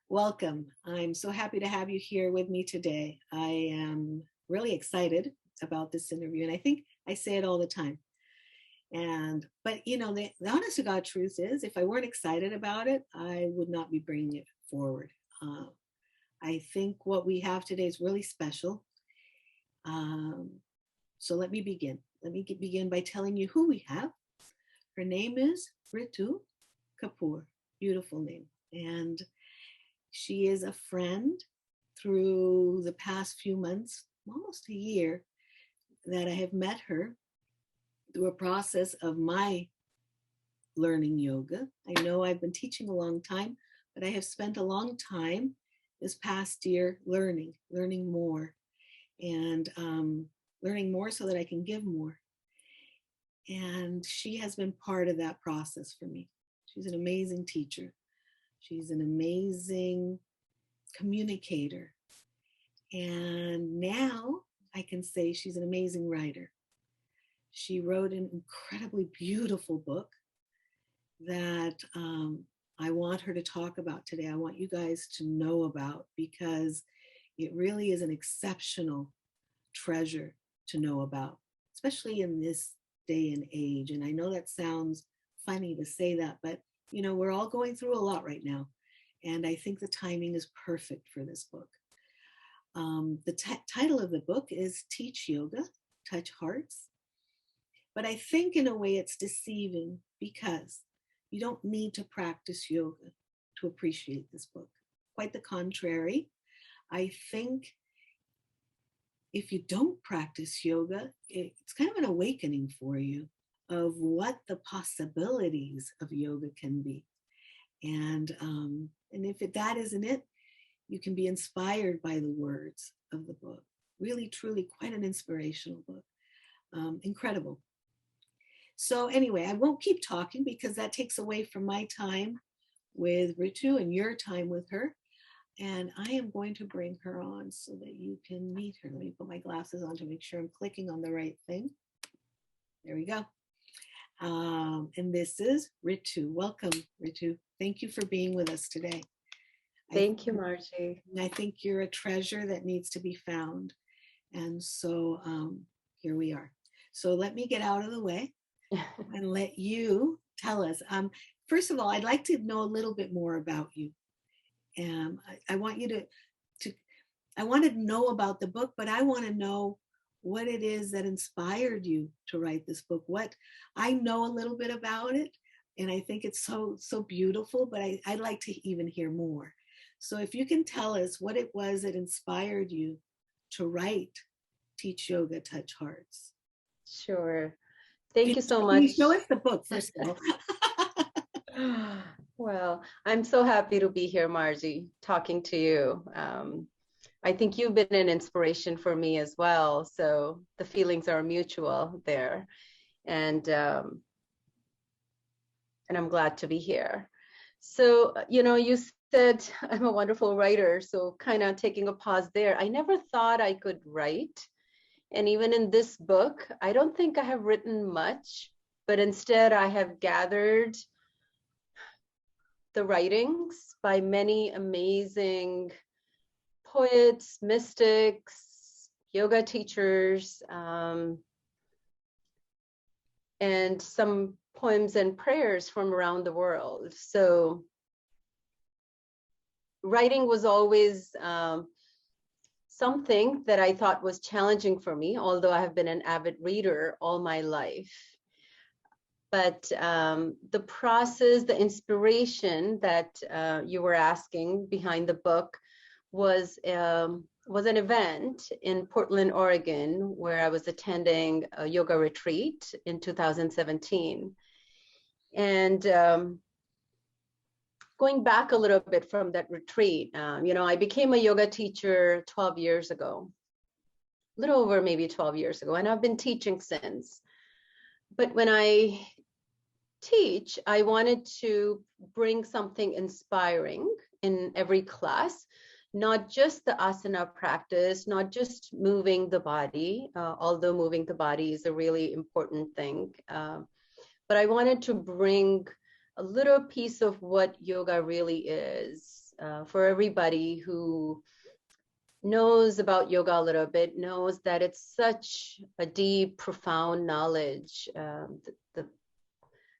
Welcome. I'm so happy to have you here with me today. I am really excited about this interview, and I think I say it all the time. But the honest to God truth is, if I weren't excited about it, I would not be bringing it forward. Uh, I think what we have today is really special. Um, so let me begin. Begin by telling you who we have. Her name is Ritu Kapur. Beautiful name. And she is a friend through the past few months, almost a year, that I have met her through a process of my learning yoga. I know I've been teaching a long time, but I have spent a long time this past year learning more, and learning more so that I can give more. And she has been part of that process for me. She's an amazing teacher. She's an amazing communicator. And now I can say she's an amazing writer. She wrote an incredibly beautiful book that I want her to talk about today. I want you guys to know about, because it really is an exceptional treasure to know about, especially in this day and age. And I know that sounds funny to say that, but we're all going through a lot right now. And I think the timing is perfect for this book. The title of the book is Teach Yoga, Touch Hearts. But I think in a way it's deceiving, because you don't need to practice yoga to appreciate this book. Quite the contrary. I think if you don't practice yoga, it's kind of an awakening for you of what the possibilities of yoga can be. And if that isn't it, you can be inspired by the words of the book. Really, truly quite an inspirational book. Incredible. So anyway, I won't keep talking, because that takes away from my time with Ritu and your time with her. And I am going to bring her on so that you can meet her. Let me put my glasses on to make sure I'm clicking on the right thing. There we go. And this is Ritu. Welcome, Ritu. Thank you for being with us today. Thank you, Margie. I think you're a treasure that needs to be found. And so here we are. So let me get out of the way and let you tell us. First of all, I'd like to know a little bit more about you. I want you I want to know about the book, but I want to know what it is that inspired you to write this book. What I know a little bit about it, and I think it's so beautiful, but I'd like to even hear more. So if you can tell us what it was that inspired you to write Teach Yoga, Touch Hearts. Sure. Thank you so much. Can you show us the book, first of all? Well, I'm so happy to be here, Margie, talking to you. I think you've been an inspiration for me as well. So the feelings are mutual there. And I'm glad to be here. So, you said I'm a wonderful writer. So kind of taking a pause there. I never thought I could write. And even in this book, I don't think I have written much, but instead I have gathered the writings by many amazing poets, mystics, yoga teachers, and some poems and prayers from around the world. So writing was always something that I thought was challenging for me, although I have been an avid reader all my life. But the process, the inspiration that you were asking behind the book was an event in Portland, Oregon, where I was attending a yoga retreat in 2017. And going back a little bit from that retreat, I became a yoga teacher 12 years ago, a little over maybe 12 years ago, and I've been teaching since. But when I teach, I wanted to bring something inspiring in every class, not just the asana practice, not just moving the body, although moving the body is a really important thing. But I wanted to bring a little piece of what yoga really is for everybody who knows about yoga a little bit, knows that it's such a deep, profound knowledge.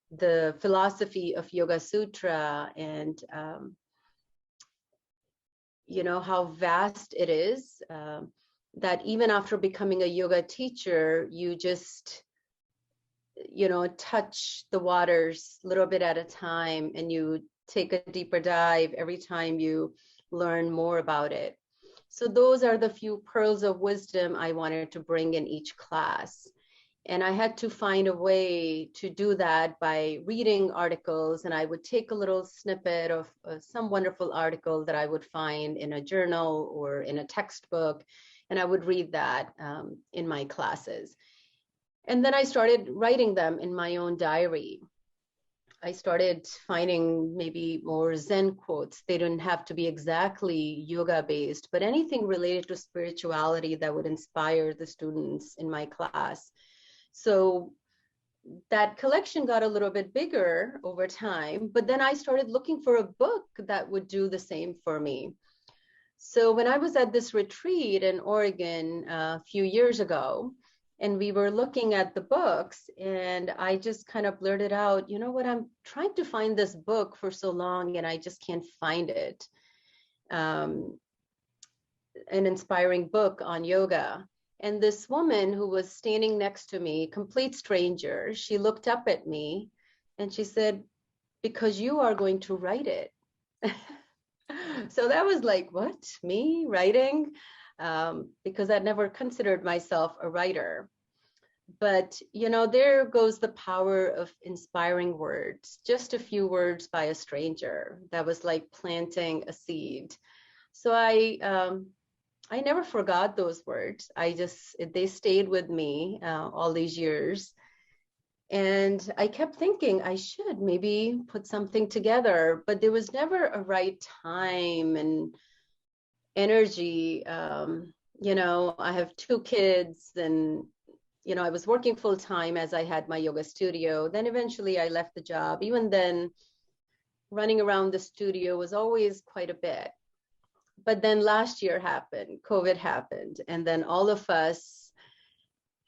The philosophy of Yoga Sutra, and how vast it is, that even after becoming a yoga teacher, you just touch the waters a little bit at a time, and you take a deeper dive every time you learn more about it. So those are the few pearls of wisdom I wanted to bring in each class. And I had to find a way to do that by reading articles, and I would take a little snippet of some wonderful article that I would find in a journal or in a textbook, and I would read that in my classes. And then I started writing them in my own diary. I started finding maybe more Zen quotes. They didn't have to be exactly yoga based, but anything related to spirituality that would inspire the students in my class. So that collection got a little bit bigger over time, but then I started looking for a book that would do the same for me. So when I was at this retreat in Oregon a few years ago, and we were looking at the books, and I just kind of blurted out, you know what, I'm trying to find this book for so long and I just can't find it. An inspiring book on yoga. And this woman who was standing next to me, complete stranger, she looked up at me and she said, because you are going to write it. So that was like, what, me writing? Because I'd never considered myself a writer. But, there goes the power of inspiring words, just a few words by a stranger. That was like planting a seed. So I never forgot those words. They stayed with me all these years. And I kept thinking I should maybe put something together, but there was never a right time and energy. I have 2 kids, and, I was working full time as I had my yoga studio. Then eventually I left the job. Even then, running around the studio was always quite a bit. But then last year happened, COVID happened, and then all of us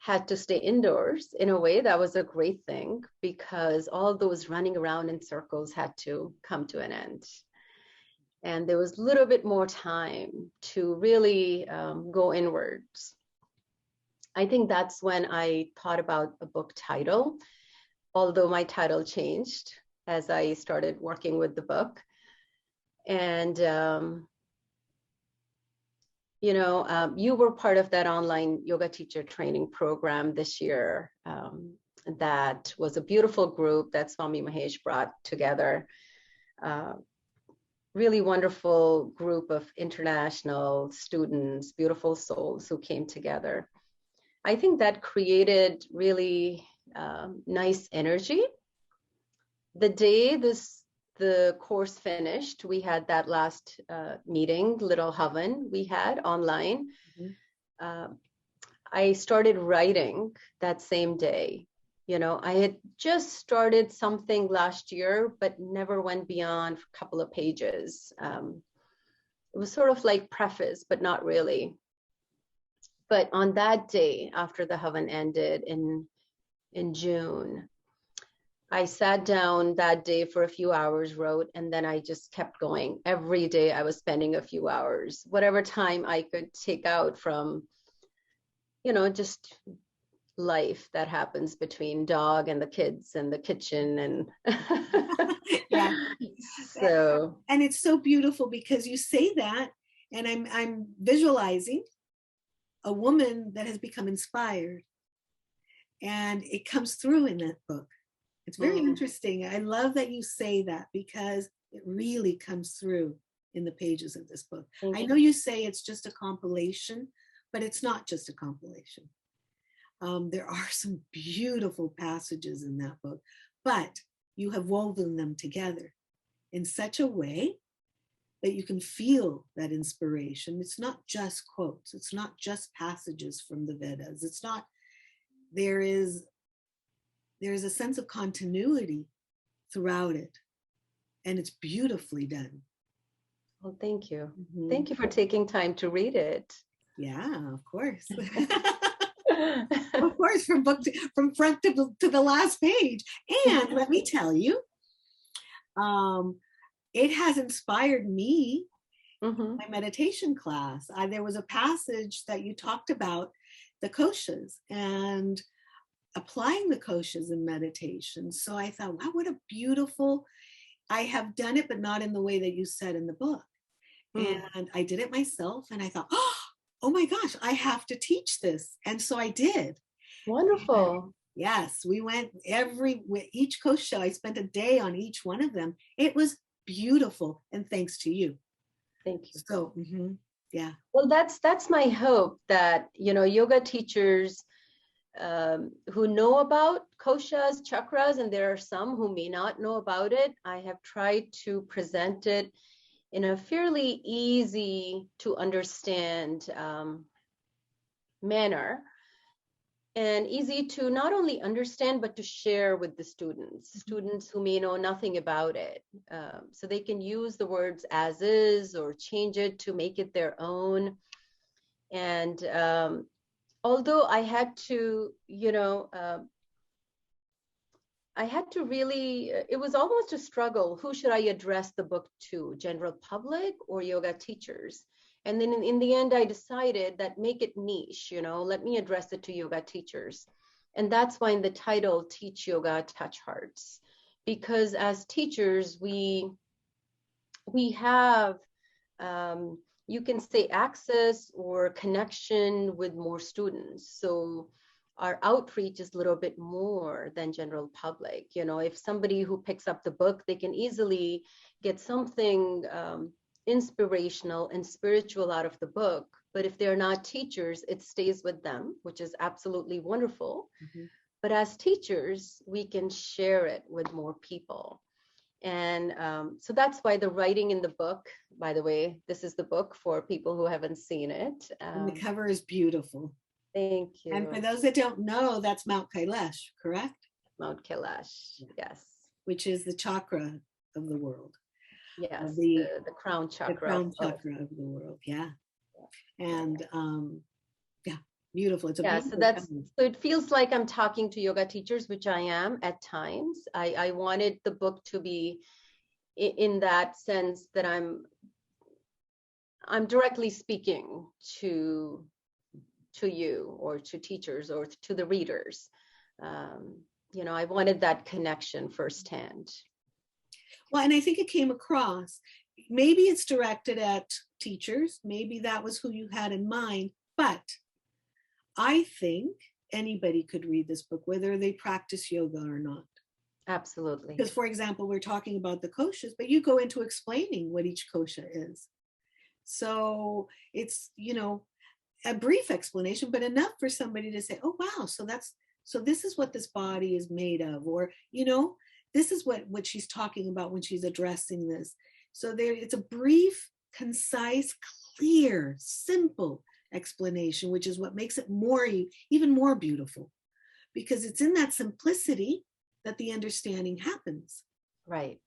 had to stay indoors. In a way, that was a great thing, because all those running around in circles had to come to an end. And there was a little bit more time to really go inwards. I think that's when I thought about a book title, although my title changed as I started working with the book. And you were part of that online yoga teacher training program this year. That was a beautiful group that Swami Mahesh brought together. Really wonderful group of international students, beautiful souls who came together. I think that created really nice energy. The day the course finished, we had that last meeting, little Havan we had online. Mm-hmm. I started writing that same day. I had just started something last year, but never went beyond a couple of pages. It was sort of like preface, but not really. But on that day, after the Havan ended in June, I sat down that day for a few hours, wrote, and then I just kept going. Every day I was spending a few hours, whatever time I could take out from, just life that happens between dog and the kids and the kitchen and yeah. So, and it's so beautiful because you say that, and I'm visualizing a woman that has become inspired, and it comes through in that book. It's very interesting. I love that you say that, because it really comes through in the pages of this book. I know you say it's just a compilation, but it's not just a compilation. There are some beautiful passages in that book, but you have woven them together in such a way that you can feel that inspiration. It's not just quotes. It's not just passages from the Vedas. It's not, there is a sense of continuity throughout it, and it's beautifully done. Well, thank you. Mhm. Thank you for taking time to read it. Yeah, of course. Of course, from front to the last page. And let me tell you, um, it has inspired me, Mhm. my meditation class. There was a passage that you talked about the koshas and applying the koshas in meditation. So I thought, wow, what a beautiful, I have done it, but not in the way that you said in the book. Mm. And I did it myself. And I thought, oh my gosh, I have to teach this. And so I did. And Wonderful. yes, we went each kosha. I spent a day on each one of them. It was beautiful. And thanks to you. Thank you. So, yeah. Well, that's my hope that, yoga teachers who know about koshas, chakras, and there are some who may not know about it. I have tried to present it in a fairly easy to understand manner, and easy to not only understand but to share with the students who may know nothing about it, so they can use the words as is or change it to make it their own. And although I had to, I had to really, it was almost a struggle. Who should I address the book to? General public or yoga teachers? And then in the end, I decided that make it niche, let me address it to yoga teachers. And that's why in the title, Teach Yoga, Touch Hearts. Because as teachers, we have, you can say, access or connection with more students. So our outreach is a little bit more than general public. If somebody who picks up the book, they can easily get something inspirational and spiritual out of the book. But if they're not teachers, it stays with them, which is absolutely wonderful. Mm-hmm. But as teachers, we can share it with more people. And so that's why the writing in the book, by the way, this is the book for people who haven't seen it. And the cover is beautiful. Thank And for you. those that don't know, that's Mount Kailash, correct? Mount Kailash, yes. Which is the chakra of the world. Yes, the crown chakra. The crown chakra of the world, yeah. And yeah, beautiful. It's a beautiful. So it feels like I'm talking to yoga teachers, which I am at times. I wanted the book to be in that sense that I'm directly speaking to you or to teachers or to the readers. I wanted that connection firsthand. Well, and I think it came across. Maybe it's directed at teachers. Maybe that was who you had in mind. But I think anybody could read this book, whether they practice yoga or not. Absolutely. Because, for example, we're talking about the koshas, but you go into explaining what each kosha is. So it's, a brief explanation, but enough for somebody to say, oh, wow, so this is what this body is made of, or, this is what she's talking about when she's addressing this. So it's a brief, concise, clear, simple explanation, which is what makes it even more beautiful, because it's in that simplicity that the understanding happens. Right.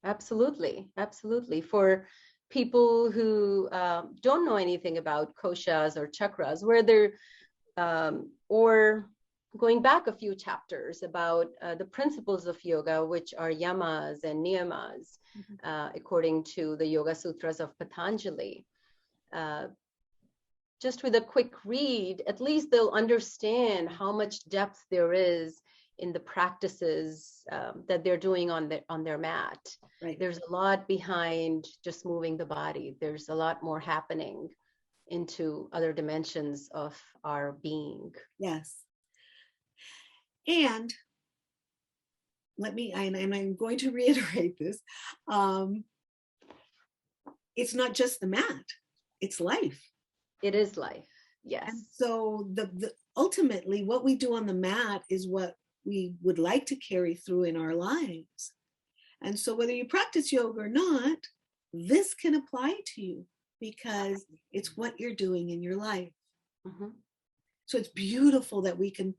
Absolutely. For people who don't know anything about koshas or chakras, where or going back a few chapters about the principles of yoga, which are yamas and niyamas, according to the Yoga Sutras of Patanjali. Just with a quick read, at least they'll understand how much depth there is in the practices that they're doing on their mat. Right. There's a lot behind just moving the body. There's a lot more happening into other dimensions of our being. Yes. And I'm going to reiterate this. It's not just the mat, it's life. It is life. Yes. And so ultimately what we do on the mat is what we would like to carry through in our lives. And so whether you practice yoga or not, this can apply to you because it's what you're doing in your life. Mm-hmm. So it's beautiful that we can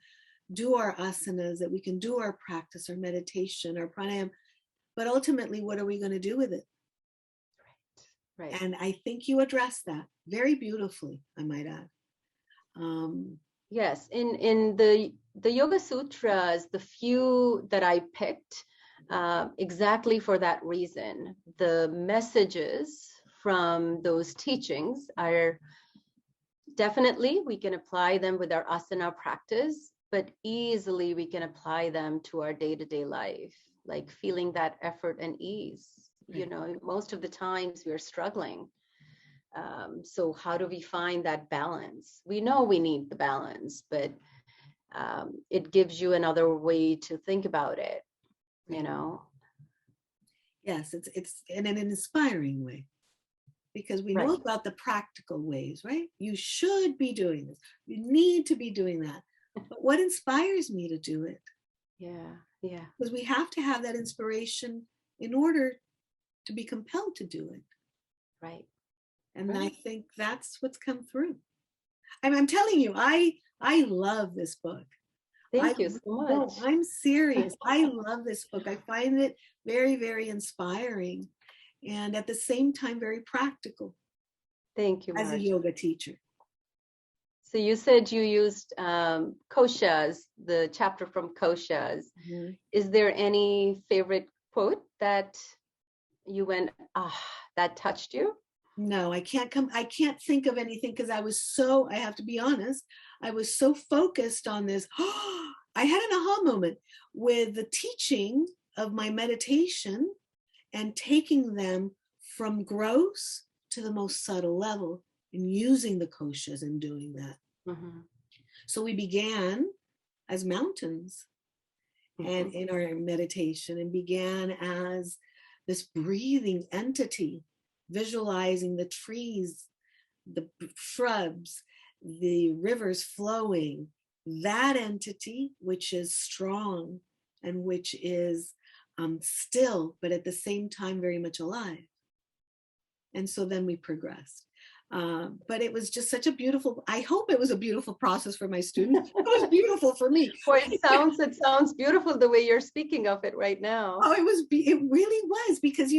do our asanas, that we can do our practice, our meditation, our pranayama, but ultimately, what are we going to do with it? Right. And I think you addressed that very beautifully, I might add. Yes, in the Yoga Sutras, the few that I picked, exactly for that reason, the messages from those teachings are definitely we can apply them with our asana practice, but easily we can apply them to our day-to-day life, like feeling that effort and ease. You Right. know, most of the times we're struggling. So how do we find that balance? We know we need the balance, but it gives you another way to think about it, you know? Yes, it's in an inspiring way, because we know Right. about the practical ways, right? You should be doing this. You need to be doing that. But what inspires me to do it? Yeah. Yeah. Because we have to have that inspiration in order to be compelled to do it. Right. And I Right. think that's what's come through. I'm telling you, I love this book. I Thank you so no, much. I'm serious. I love this book. I find it very, very inspiring, and at the same time very practical Thank you, as a Marge. yoga teacher. So you said you used koshas, the chapter from koshas. Mhm. Is there any favorite quote that you went, that touched you? No, I can't think of anything, because I have to be honest, I was so focused on this. I had an aha moment with the teaching of my meditation and taking them from gross to the most subtle level and using the koshas and doing that. Mm-hmm. So we began as mountains and Mm-hmm. in our meditation, and began as this breathing entity, visualizing the trees, the shrubs, the rivers flowing, that entity which is strong and which is still, but at the same time very much alive. And so then we progressed. But it was just such a beautiful, I hope it was a beautiful process for my students. It was beautiful for me. Boy, it sounds beautiful the way you're speaking of it right now. Oh, it really was, because,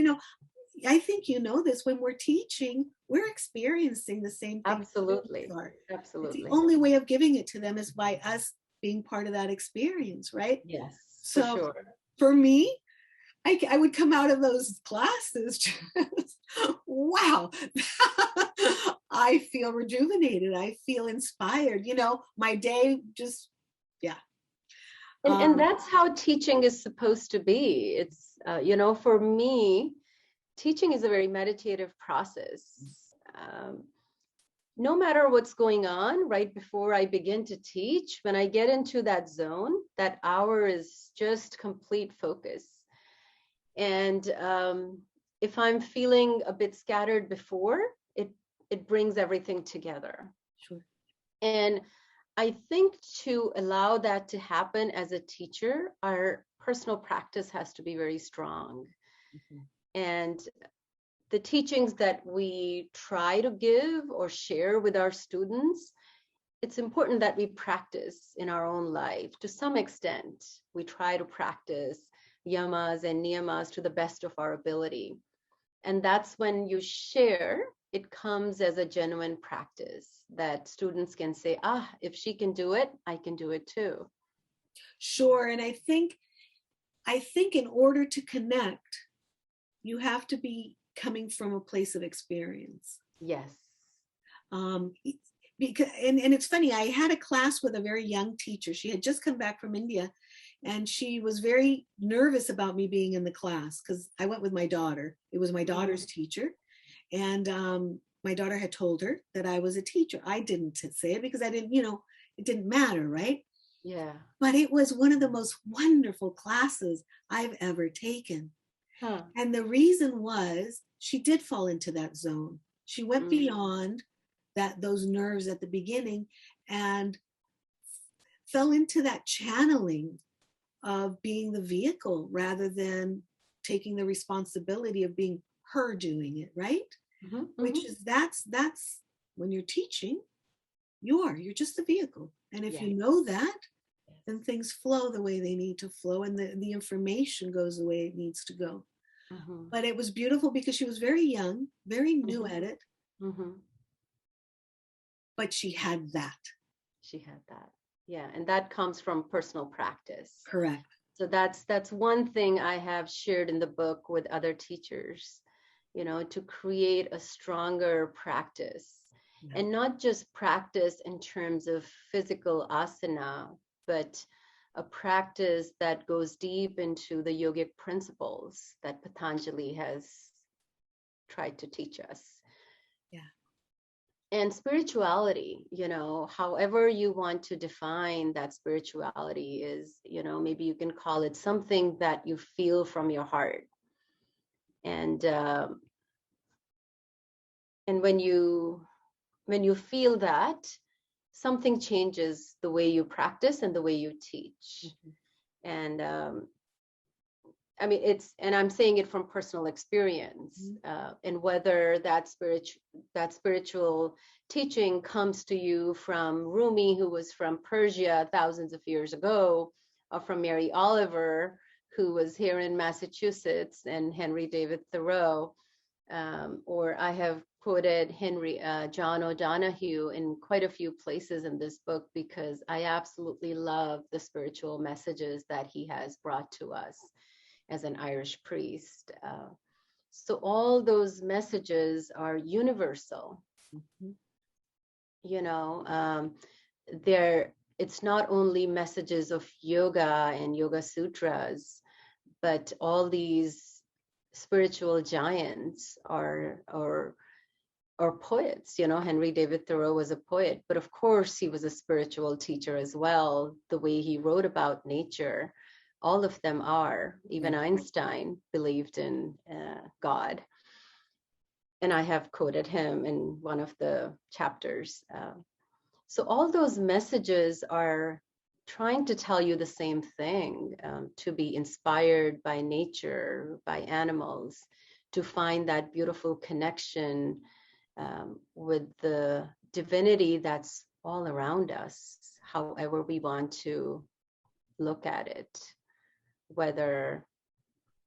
I think you know this, when we're teaching, we're experiencing the same thing Absolutely. are. It's the Absolutely. only way of giving it to them is by us being part of that experience, right? Yes, for So sure. for me, I would come out of those classes just, wow, I feel rejuvenated. I feel inspired. My day just, yeah. And that's how teaching is supposed to be. It's, for me, teaching is a very meditative process. Um, no matter what's going on, right before I begin to teach, when I get into that zone, that hour is just complete focus. And if I'm feeling a bit scattered before, it brings everything together. Sure. And I think to allow that to happen as a teacher, our personal practice has to be very strong. Mm-hmm. And the teachings that we try to give or share with our students, it's important that we practice in our own life to some extent. We try to practice yamas and niyamas to the best of our ability. And that's when you share, it comes as a genuine practice that students can say, if she can do it, I can do it too. Sure. And I think in order to connect, you have to be coming from a place of experience. Yes. Because and it's funny, I had a class with a very young teacher. She had just come back from India, and she was very nervous about me being in the class, because I went with my daughter. It was my daughter's teacher, and my daughter had told her that I was a teacher. I didn't say it because I didn't, it didn't matter, right? Yeah. But it was one of the most wonderful classes I've ever taken. Huh. And the reason was she did fall into that zone. She went beyond those nerves at the beginning and fell into that channeling of being the vehicle rather than taking the responsibility of being her doing it, right? Mm-hmm. Which is that's when you're teaching, you're just the vehicle. And if you know that, then things flow the way they need to flow, and the information goes the way it needs to go. Mm-hmm. But it was beautiful because she was very young, very new Mm-hmm. at it, Mm-hmm. but she had that. She had that. Yeah, and that comes from personal practice. Correct. So that's one thing I have shared in the book with other teachers, to create a stronger practice. Yeah. And not just practice in terms of physical asana, but a practice that goes deep into the yogic principles that Patanjali has tried to teach us. Yeah. And spirituality, however you want to define that spirituality is, maybe you can call it something that you feel from your heart. And when you feel that, something changes the way you practice and the way you teach. Mm-hmm. And I mean, and I'm saying it from personal experience, and whether that spiritual teaching comes to you from Rumi, who was from Persia thousands of years ago, or from Mary Oliver, who was here in Massachusetts, and Henry David Thoreau, or I have quoted John O'Donohue in quite a few places in this book because I absolutely love the spiritual messages that he has brought to us as an Irish priest. So all those messages are universal. Mm-hmm. It's not only messages of yoga and yoga sutras, but all these spiritual giants are poets. Henry David Thoreau was a poet, but of course he was a spiritual teacher as well. The way he wrote about nature, all of them are. Even Einstein believed in God. And I have quoted him in one of the chapters. So all those messages are trying to tell you the same thing, to be inspired by nature, by animals, to find that beautiful connection with the divinity that's all around us, however we want to look at it, whether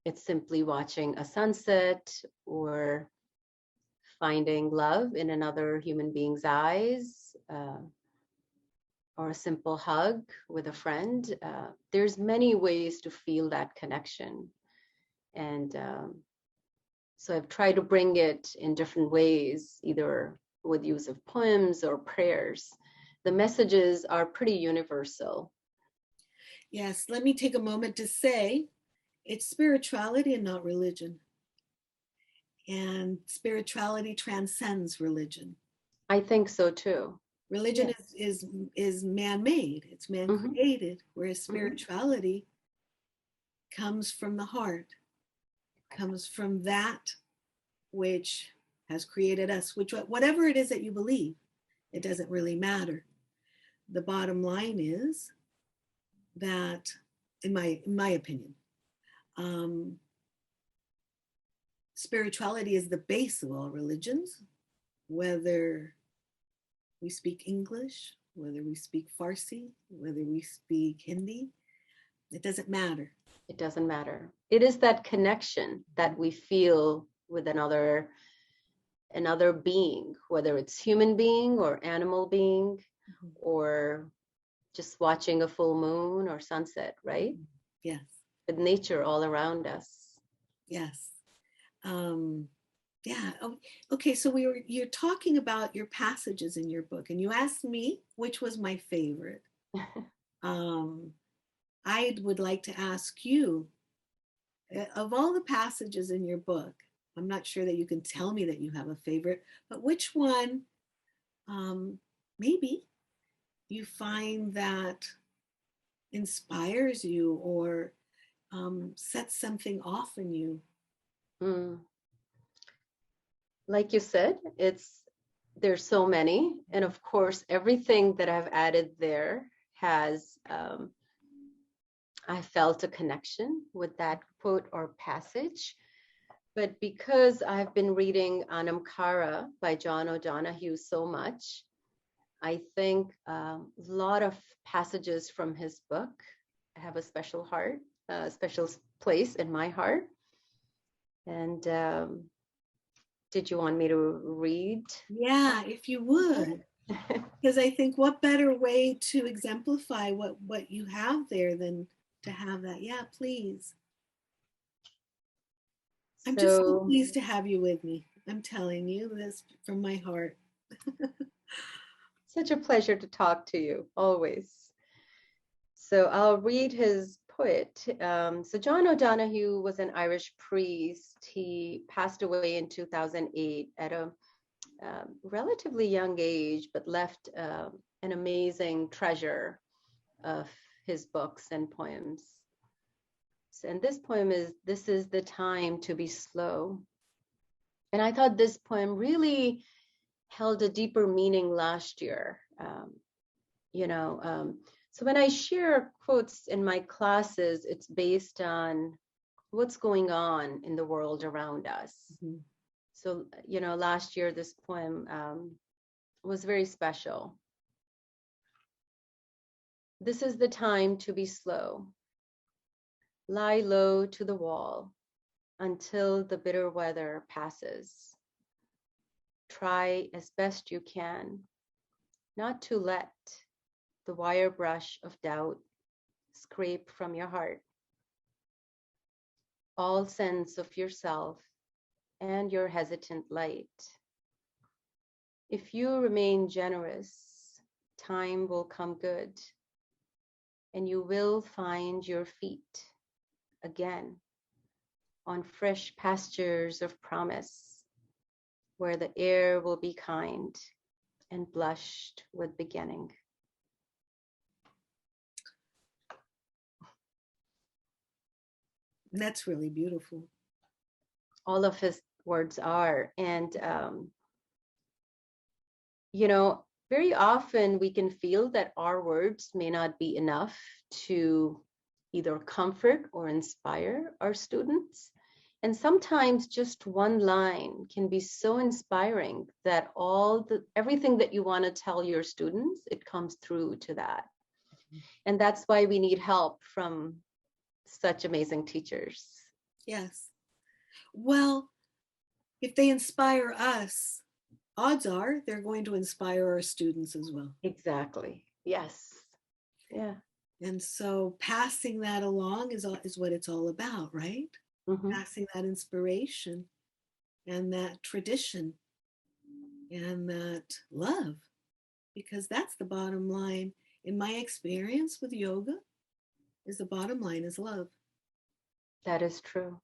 it's simply watching a sunset or finding love in another human being's eyes, or a simple hug with a friend. There's many ways to feel that connection. And so I've tried to bring it in different ways, either with use of poems or prayers. The messages are pretty universal. Yes, let me take a moment to say it's spirituality and not religion. And spirituality transcends religion. I think so too. Religion is man-made, it's man-created, whereas spirituality comes from the heart, comes from that which has created us, which whatever it is that you believe, it doesn't really matter. The bottom line is that, in my opinion, spirituality is the base of all religions, whether we speak English, whether we speak Farsi, whether we speak Hindi, it doesn't matter. It doesn't matter. It is that connection that we feel with another being, whether it's human being or animal being, or just watching a full moon or sunset, right? Yes. With nature all around us. Yes. Yeah. Okay. So you're talking about your passages in your book, and you asked me which was my favorite. I would like to ask you, of all the passages in your book, I'm not sure that you can tell me that you have a favorite, but which one, maybe you find that inspires you or sets something off in you? Like you said, there's so many, and of course everything that I've added there has I felt a connection with that quote or passage. But because I've been reading Anamkara by John O'Donohue so much, I think a lot of passages from his book have a special place in my heart. And did you want me to read? Yeah, if you would. Because I think what better way to exemplify what you have there than to have that. Yeah, please. I'm just so So, pleased to have you with me. I'm telling you this from my heart. such a pleasure to talk to you, always. So I'll read his poet. So John O'Donoghue was an Irish priest. He passed away in 2008 at a relatively young age, but left an amazing treasure of his books and poems. And this poem is, "This is the time to be slow." And I thought this poem really held a deeper meaning last year. You know, so when I share quotes in my classes, it's based on what's going on in the world around us. Mm-hmm. So, you know, last year, this poem was very special. This is the time to be slow. Lie low to the wall until the bitter weather passes. Try as best you can not to let the wire brush of doubt scrape from your heart all sense of yourself and your hesitant light. If you remain generous, time will come good, and you will find your feet again on fresh pastures of promise, where the air will be kind and blushed with beginning. That's really beautiful. All of his words are. And, you know, very often we can feel that our words may not be enough to either comfort or inspire our students. And sometimes just one line can be so inspiring that everything that you want to tell your students, it comes through to that. And that's why we need help from such amazing teachers. Yes. Well, if they inspire us, odds are they're going to inspire our students as well. Exactly. Yes. Yeah. And so passing that along is what it's all about, right? Mm-hmm. Passing that inspiration and that tradition and that love, because that's the bottom line. In my experience with yoga, is the bottom line is love. That is true.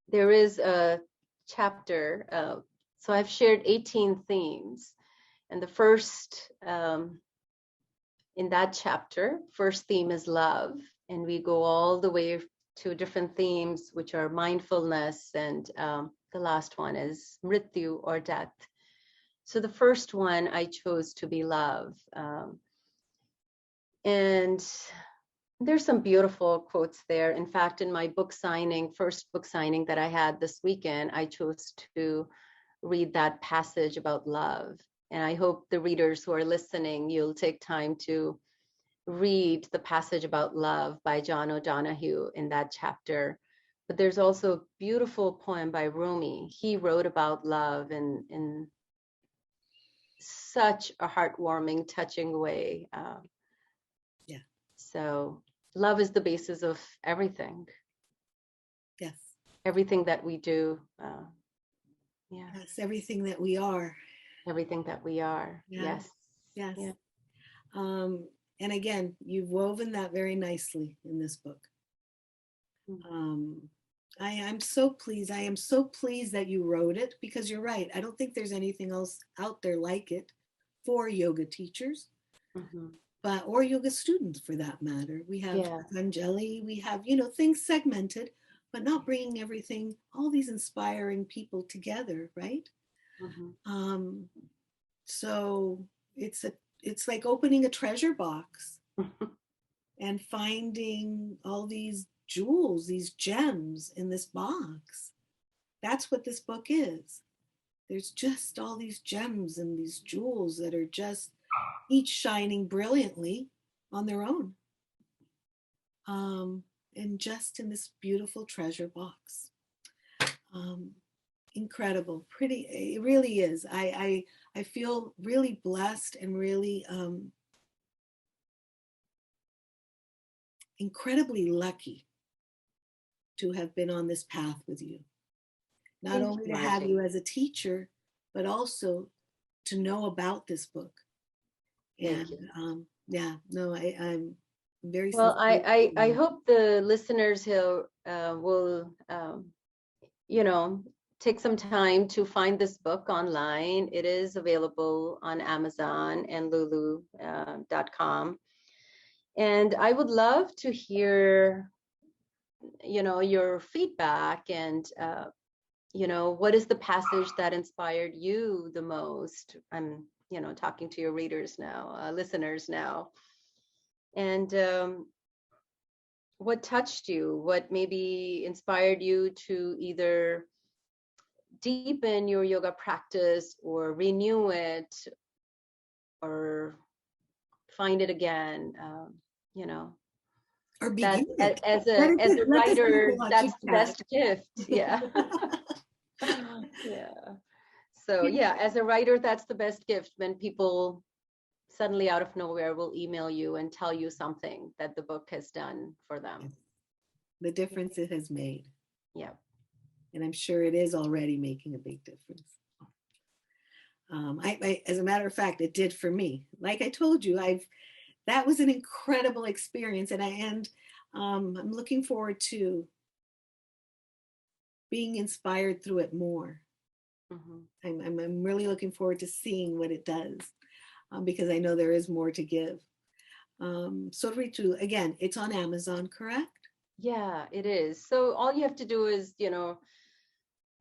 There is a chapter, so I've shared 18 themes, and the first, in that chapter, first theme is love, and we go all the way to different themes, which are mindfulness, and the last one is mrityu, or death. So the first one I chose to be love. And there's some beautiful quotes there. In fact, in my first book signing that I had this weekend, I chose to read that passage about love. And I hope the readers who are listening, you'll take time to read the passage about love by John O'Donoghue in that chapter. But there's also a beautiful poem by Rumi. He wrote about love in such a heartwarming, touching way. Yeah. So love is the basis of everything. Yes. Everything that we do. Yeah. Yes, everything that we are. Everything that we are. Yeah. Yes. Yes. Yeah. And again, you've woven that very nicely in this book. I'm so pleased. I am so pleased that you wrote it, because you're right. I don't think there's anything else out there like it for yoga teachers, or yoga students for that matter. We have Patanjali, we have, things segmented, but not bringing everything, all these inspiring people together, right? So it's like opening a treasure box and finding all these jewels, these gems in this box. That's what this book is. There's just all these gems and these jewels that are just each shining brilliantly on their own. And just in this beautiful treasure box. Um, Incredible, pretty, it really is. I feel really blessed and really incredibly lucky to have been on this path with you. Not Thank only you, to have Margie. you as a teacher, but also to know about this book. And Thank you. yeah, no, I'm very Well, sincere. I hope the listeners here will, you know, take some time to find this book online. It is available on Amazon and Lulu.com. And I would love to hear, your feedback and, what is the passage that inspired you the most? I'm, talking to your readers now, listeners now. And what touched you? What maybe inspired you to either deepen your yoga practice or renew it or find it again? You know, Or that begin it. as Let a it as a let this be the writer, launching that's the pad. best gift. Yeah. Yeah. So yeah, as a writer, that's the best gift when people suddenly out of nowhere will email you and tell you something that the book has done for them. The difference it has made. Yeah. And I'm sure it is already making a big difference. As a matter of fact, it did for me. Like I told you, that was an incredible experience, and I'm looking forward to being inspired through it more. Mm-hmm. I'm really looking forward to seeing what it does, because I know there is more to give. So Ritu, again, it's on Amazon, correct? Yeah, it is. So all you have to do is,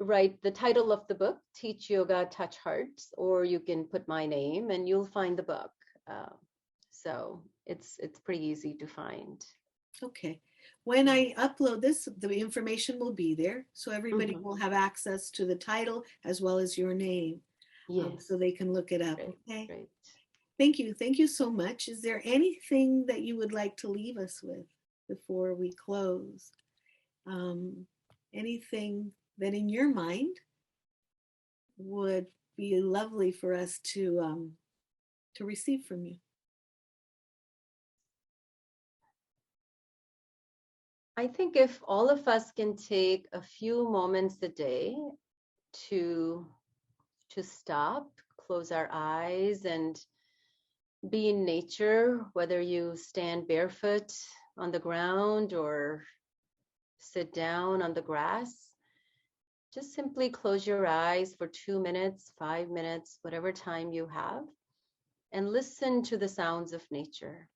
write the title of the book, Teach Yoga, Touch Hearts, or you can put my name and you'll find the book. So it's pretty easy to find. Okay. When I upload this, the information will be there. So everybody Mm-hmm. will have access to the title as well as your name, Yes. so they can look it up. Great. Okay. Great. Thank you. Thank you so much. Is there anything that you would like to leave us with before we close? Um, Anything that in your mind would be lovely for us to receive from you? I think if all of us can take a few moments a day to stop, close our eyes and be in nature, whether you stand barefoot on the ground or sit down on the grass, just simply close your eyes for 2 minutes, 5 minutes, whatever time you have, and listen to the sounds of nature.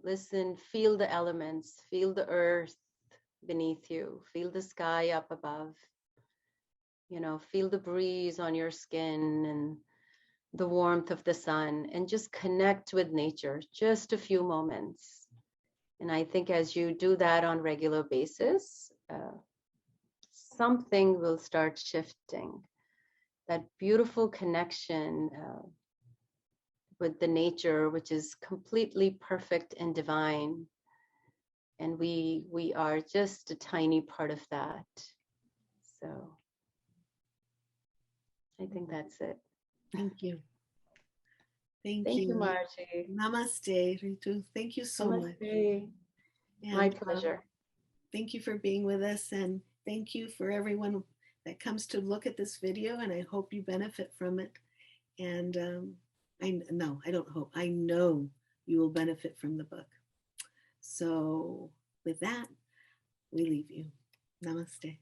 Listen, feel the elements, feel the earth beneath you, feel the sky up above, feel the breeze on your skin and the warmth of the sun, and just connect with nature just a few moments. And I think as you do that on regular basis, something will start shifting. That beautiful connection with the nature, which is completely perfect and divine, and we are just a tiny part of that. So I think that's it. Thank you. Thank Thank you, you. Margie. Namaste, Ritu. Thank you so much. Namaste. My And pleasure. thank you for being with us. And thank you for everyone that comes to look at this video. And I hope you benefit from it. And I don't hope, I know you will benefit from the book. So with that, we leave you. Namaste.